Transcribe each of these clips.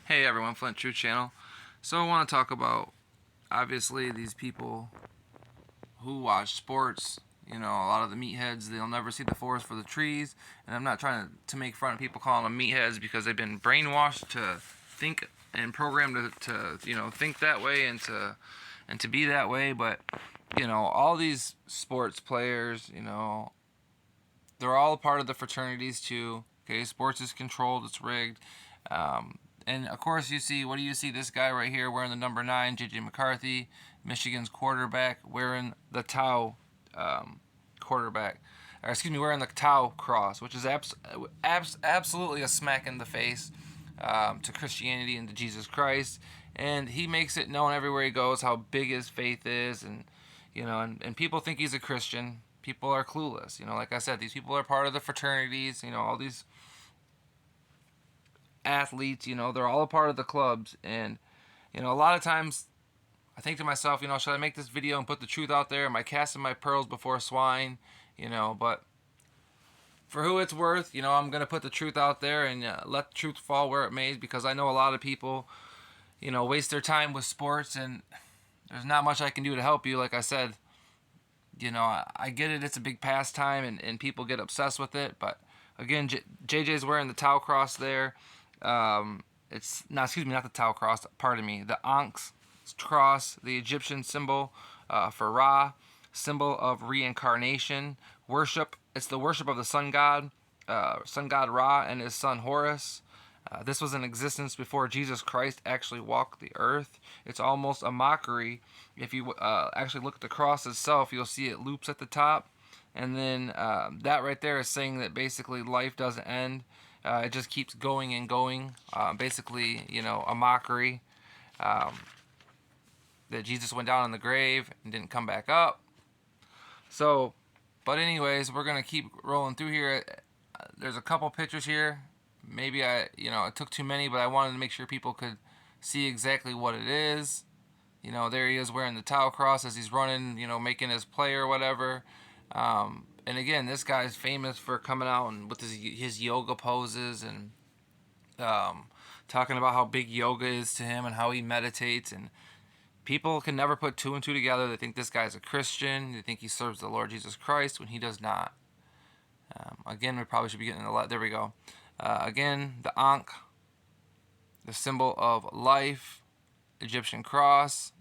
Hey everyone, Flint Truth Channel. So I want to talk about, obviously, these people who watch sports. You know, a lot of the meatheads, they'll never see the forest for the trees. And I'm not trying to make fun of people calling them meatheads because they've been brainwashed to think and programmed to think that way and to be that way. But, all these sports players, they're all a part of the fraternities too. Okay, sports is controlled, it's rigged. And of course, what do you see? This guy right here wearing the number 9, J.J. McCarthy, Michigan's quarterback, wearing the Tau quarterback. Or excuse me, wearing the Tau cross, which is absolutely a smack in the face to Christianity and to Jesus Christ. And he makes it known everywhere he goes how big his faith is, and people think he's a Christian. People are clueless. Like I said, these people are part of the fraternities. All these athletes, they're all a part of the clubs. And, a lot of times I think to myself, should I make this video and put the truth out there? Am I casting my pearls before swine? But for who it's worth, I'm going to put the truth out there and let the truth fall where it may, because I know a lot of people, waste their time with sports, and there's not much I can do to help you. Like I said, I get it. It's a big pastime, and people get obsessed with it. But again, JJ's wearing the Tau cross there. It's not, excuse me, not the Tau cross. Pardon me. The Ankh cross, the Egyptian symbol for Ra, symbol of reincarnation, worship. It's the worship of the sun god Ra and his son Horus. This was in existence before Jesus Christ actually walked the earth. It's almost a mockery. If you actually look at the cross itself, you'll see it loops at the top. And then that right there is saying that basically life doesn't end. It just keeps going and going. Basically, a mockery that Jesus went down in the grave and didn't come back up. So, but anyways, we're going to keep rolling through here. There's a couple pictures here. Maybe I took too many, but I wanted to make sure people could see exactly what it is. There he is wearing the Tau cross as he's running, making his play or whatever. And again, this guy's famous for coming out and with his yoga poses and talking about how big yoga is to him and how he meditates. And people can never put two and two together. They think this guy's a Christian. They think he serves the Lord Jesus Christ when he does not. Again, we probably should be getting there we go. Again, the Ankh, the symbol of life, Egyptian cross.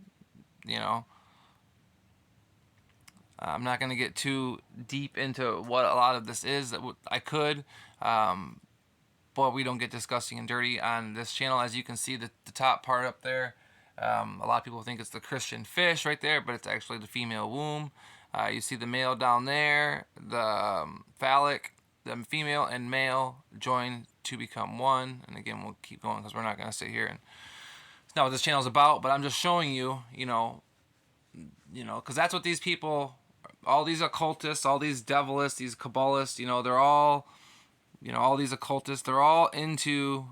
I'm not going to get too deep into what a lot of this is. That I could, but we don't get disgusting and dirty on this channel. As you can see, the top part up there, a lot of people think it's the Christian fish right there, but it's actually the female womb. You see the male down there, the phallic, the female and male join to become one. And again, we'll keep going because we're not going to sit here and it's not what this channel is about. But I'm just showing you, because that's what these people, all these occultists, all these devilists, these Kabbalists, they're all, all these occultists, they're all into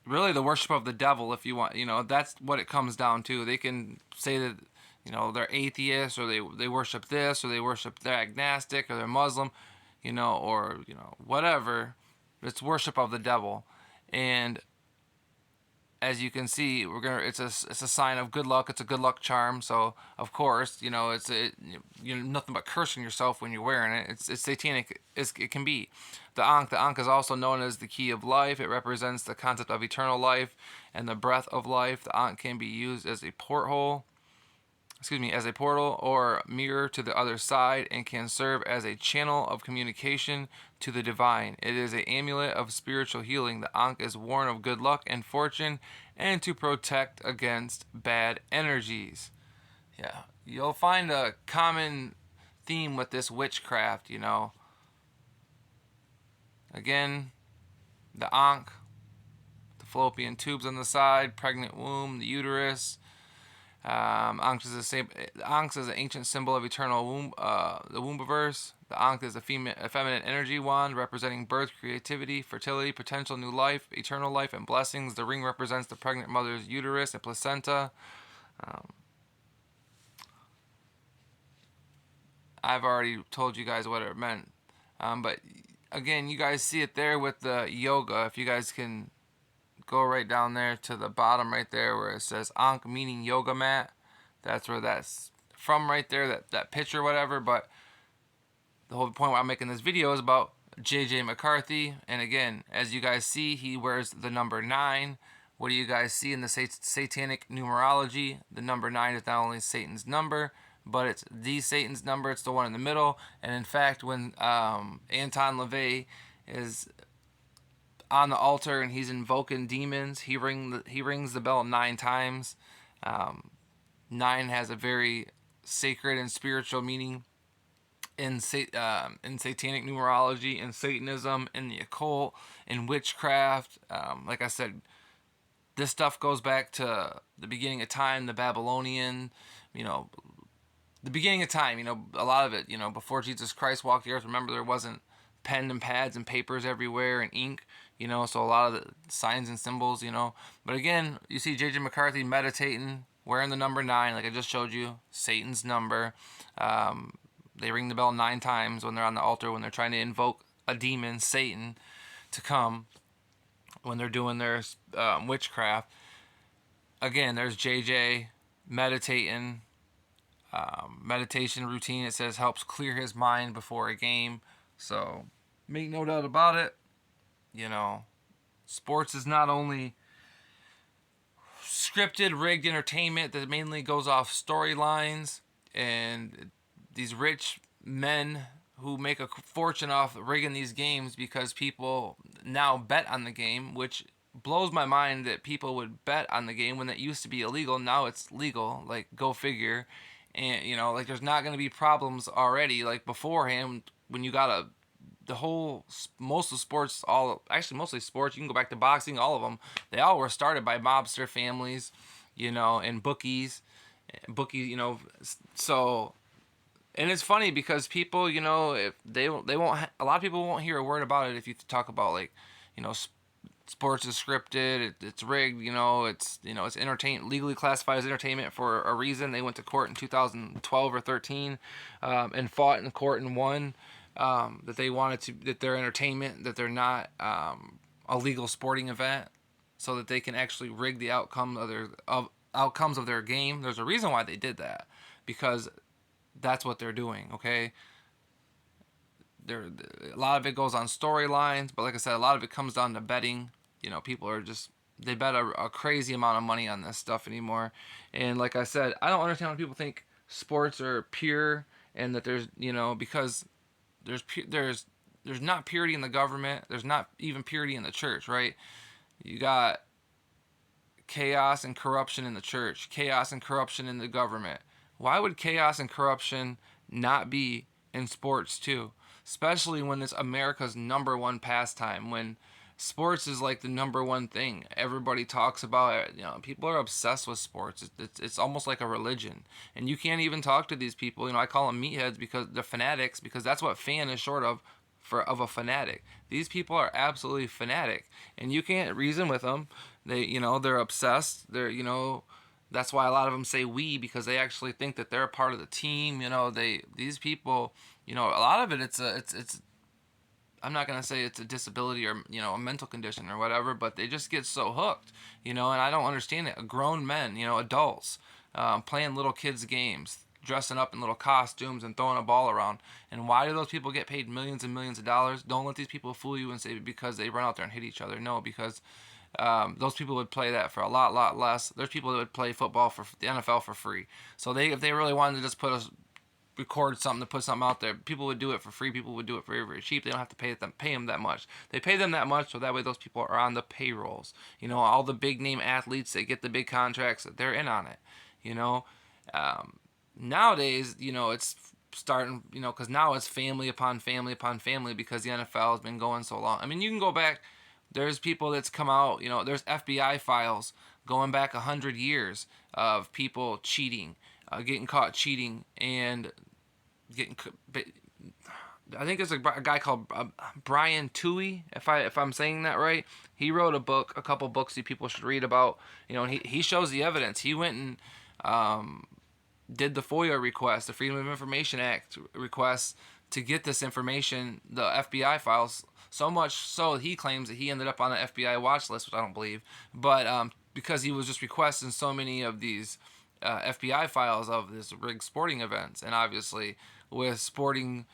really the worship of the devil, if you want. That's what it comes down to. They can say that, they're atheists, or they worship this, or they worship, they're agnostic, or they're Muslim, or, whatever. It's worship of the devil. And as you can see, it's a sign of good luck. It's a good luck charm. So of course, you're nothing but cursing yourself when you're wearing it. It's satanic as it can be. The Ankh is also known as the key of life. It represents the concept of eternal life and the breath of life. The Ankh can be used as a portal or mirror to the other side, and can serve as a channel of communication to the divine. It is an amulet of spiritual healing. The Ankh is worn of good luck and fortune, and to protect against bad energies. Yeah, you'll find a common theme with this witchcraft, Again, the Ankh, the fallopian tubes on the side, pregnant womb, the uterus. Ankh is an ancient symbol of eternal womb, the wombiverse. The Ankh is a feminine energy wand representing birth, creativity, fertility, potential new life, eternal life, and blessings. The ring represents the pregnant mother's uterus and placenta. I've already told you guys what it meant, but again, you guys see it there with the yoga. If you guys can go right down there to the bottom right there where it says Ankh, meaning yoga mat. That's where that's from right there, that picture, whatever. But the whole point why I'm making this video is about J.J. McCarthy. And again, as you guys see, he wears the number 9. What do you guys see in the satanic numerology? The number 9 is not only Satan's number, but it's the Satan's number. It's the one in the middle. And in fact, when Anton LaVey is on the altar and he's invoking demons, he rings the bell 9 times. 9 has a very sacred and spiritual meaning in satanic numerology, in Satanism, in the occult, in witchcraft. Like I said, this stuff goes back to the beginning of time, the Babylonian, the beginning of time, a lot of it, before Jesus Christ walked the earth. Remember, there wasn't pen and pads and papers everywhere and ink, so a lot of the signs and symbols, But again, you see J.J. McCarthy meditating, wearing the number 9, like I just showed you, Satan's number. They ring the bell 9 times when they're on the altar, when they're trying to invoke a demon, Satan, to come, when they're doing their witchcraft. Again, there's JJ meditating, meditation routine. It says helps clear his mind before a game. So make no doubt about it, sports is not only scripted, rigged entertainment that mainly goes off storylines, and these rich men who make a fortune off rigging these games because people now bet on the game, which blows my mind that people would bet on the game when it used to be illegal. Now it's legal. Like, go figure. And, there's not going to be problems already. Like, beforehand, when you got most of sports, mostly sports, you can go back to boxing, all of them, they all were started by mobster families, and bookies, so. And it's funny because people, if they won't, a lot of people won't hear a word about it if you talk about, like, sports is scripted, it's rigged, it's legally classified as entertainment for a reason. They went to court in 2012 or 13, and fought in court and won, that they wanted that they're entertainment, that they're not a legal sporting event, so that they can actually rig the outcomes of their game. There's a reason why they did that, because that's what they're doing, okay? A lot of it goes on storylines, but like I said, a lot of it comes down to betting. People are they bet a crazy amount of money on this stuff anymore. And like I said, I don't understand when people think sports are pure, and that there's, because there's not purity in the government. There's not even purity in the church, right? You got chaos and corruption in the church, chaos and corruption in the government. Why would chaos and corruption not be in sports too? Especially when it's America's number one pastime, when sports is like the number one thing everybody talks about it. People are obsessed with sports. It's almost like a religion, and you can't even talk to these people. I call them meatheads because they're fanatics, because that's what fan is short of a fanatic. These people are absolutely fanatic, and you can't reason with them. They're obsessed. That's why a lot of them say we, because they actually think that they're a part of the team. These people, a lot of it, it's I'm not gonna say it's a disability or a mental condition or whatever, but they just get so hooked, and I don't understand it. Grown men, adults, playing little kids games, dressing up in little costumes and throwing a ball around. And why do those people get paid millions and millions of dollars? Don't let these people fool you and say because they run out there and hit each other. No, because those people would play that for a lot less. There's people that would play football for the NFL for free. So if they really wanted to just record something to put something out there, people would do it for free. People would do it very, very cheap. They don't have to pay them that much. They pay them that much so that way those people are on the payrolls. All the big name athletes that get the big contracts, they're in on it. Nowadays, it's starting, because now it's family upon family upon family, because the NFL has been going so long. I mean, you can go back. There's people that's come out, there's FBI files going back 100 years of people cheating, getting caught cheating, and I think there's a guy called Brian Toohey, if I'm saying that right. He wrote a couple books that people should read about, and he shows the evidence. He went and did the FOIA request, the Freedom of Information Act request, to get this information, the FBI files, So much so he claims that he ended up on an FBI watch list, which I don't believe, but because he was just requesting so many of these FBI files of this rigged sporting events, and obviously with sporting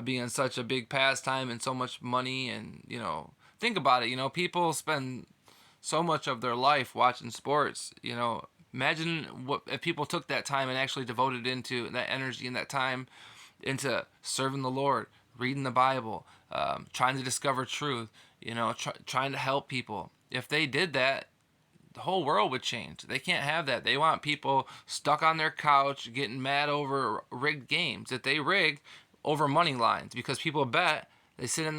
being such a big pastime and so much money, and think about it, people spend so much of their life watching sports. Imagine what if people took that time and actually devoted into that energy and that time into serving the Lord, reading the Bible, trying to discover truth, trying to help people. If they did that, the whole world would change. They can't have that. They want people stuck on their couch getting mad over rigged games that they rig over money lines, because people bet. They're sitting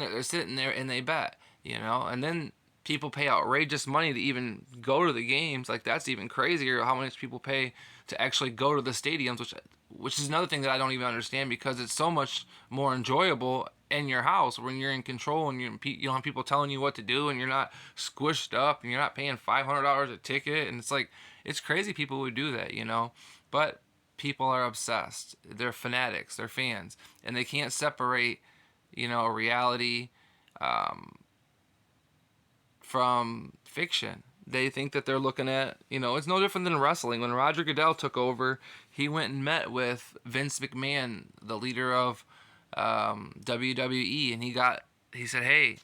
there and they bet, and then people pay outrageous money to even go to the games. Like, that's even crazier, how much people pay to actually go to the stadiums, which is another thing that I don't even understand, because it's so much more enjoyable in your house when you're in control and you don't have people telling you what to do, and you're not squished up, and you're not paying $500 a ticket. And it's like, it's crazy people would do that, but people are obsessed. They're fanatics. They're fans, and they can't separate, reality from fiction. They think that they're looking at, it's no different than wrestling. When Roger Goodell took over, he went and met with Vince McMahon, the leader of WWE, and he said, hey,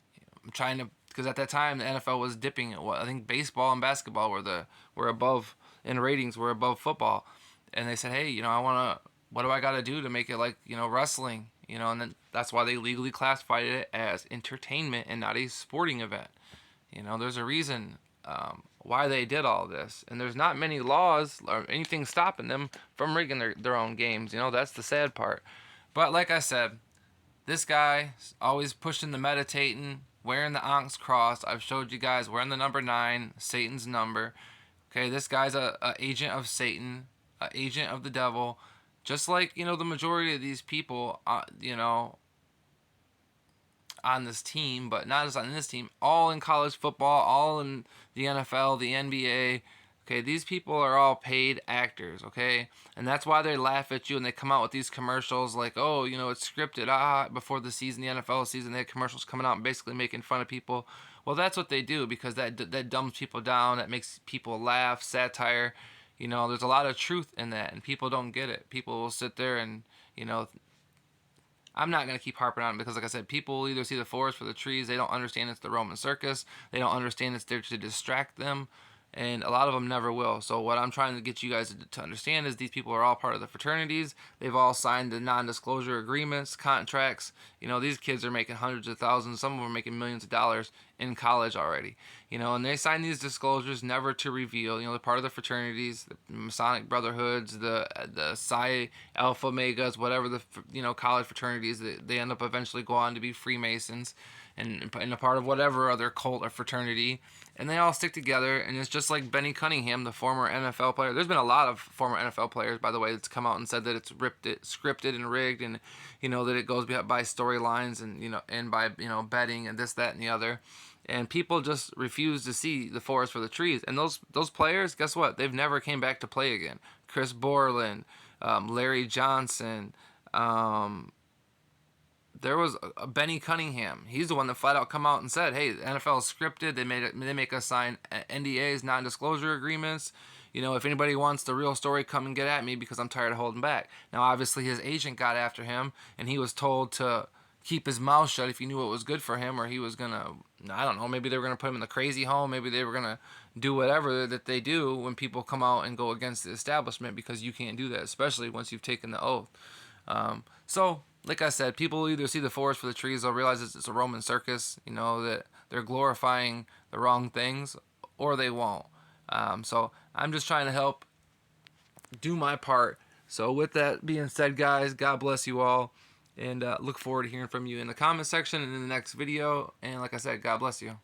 I'm trying to, because at that time the NFL was dipping at I think baseball and basketball were above in ratings, were above football, and they said, hey, what do I got to do to make it like wrestling, and then that's why they legally classified it as entertainment and not a sporting event. There's a reason why they did all this, and there's not many laws or anything stopping them from rigging their own games. That's the sad part. But like I said, this guy always pushing the meditating, wearing the Ankh cross. I've showed you guys wearing the number 9, Satan's number. Okay, this guy's a agent of Satan, a agent of the devil, just like the majority of these people, on this team, but not just on this team, all in college football, all in the NFL, the NBA. Okay, these people are all paid actors, okay? And that's why they laugh at you and they come out with these commercials like, oh, it's scripted. Before the season, the NFL season, they had commercials coming out and basically making fun of people. Well, that's what they do, because that dumbs people down, that makes people laugh, satire. There's a lot of truth in that, and people don't get it. People will sit there and, I'm not going to keep harping on it, because, like I said, people will either see the forest for the trees. They don't understand it's the Roman circus. They don't understand it's there to distract them. And a lot of them never will. So what I'm trying to get you guys to understand is these people are all part of the fraternities. They've all signed the non-disclosure agreements, contracts. These kids are making hundreds of thousands. Some of them are making millions of dollars in college already. And they sign these disclosures never to reveal. They're part of the fraternities, the Masonic brotherhoods, the Psi Alpha Megas, whatever the college fraternities. They end up eventually go on to be Freemasons and a part of whatever other cult or fraternity. And they all stick together, and it's just like Benny Cunningham, the former NFL player. There's been a lot of former NFL players, by the way, that's come out and said that it's scripted and rigged, and that it goes by storylines and by betting and this, that, and the other. And people just refuse to see the forest for the trees. And those players, guess what? They've never came back to play again. Chris Borland, Larry Johnson. There was Benny Cunningham. He's the one that flat out come out and said, hey, the NFL is scripted. They make us sign NDAs, non-disclosure agreements. If anybody wants the real story, come and get at me, because I'm tired of holding back. Now, obviously, his agent got after him, and he was told to keep his mouth shut if he knew what was good for him, or he was going to, I don't know, maybe they were going to put him in the crazy home. Maybe they were going to do whatever that they do when people come out and go against the establishment, because you can't do that, especially once you've taken the oath. So, like I said, people will either see the forest for the trees, they'll realize it's a Roman circus, that they're glorifying the wrong things, or they won't. So I'm just trying to help do my part. So with that being said, guys, God bless you all, and look forward to hearing from you in the comment section and in the next video. And like I said, God bless you.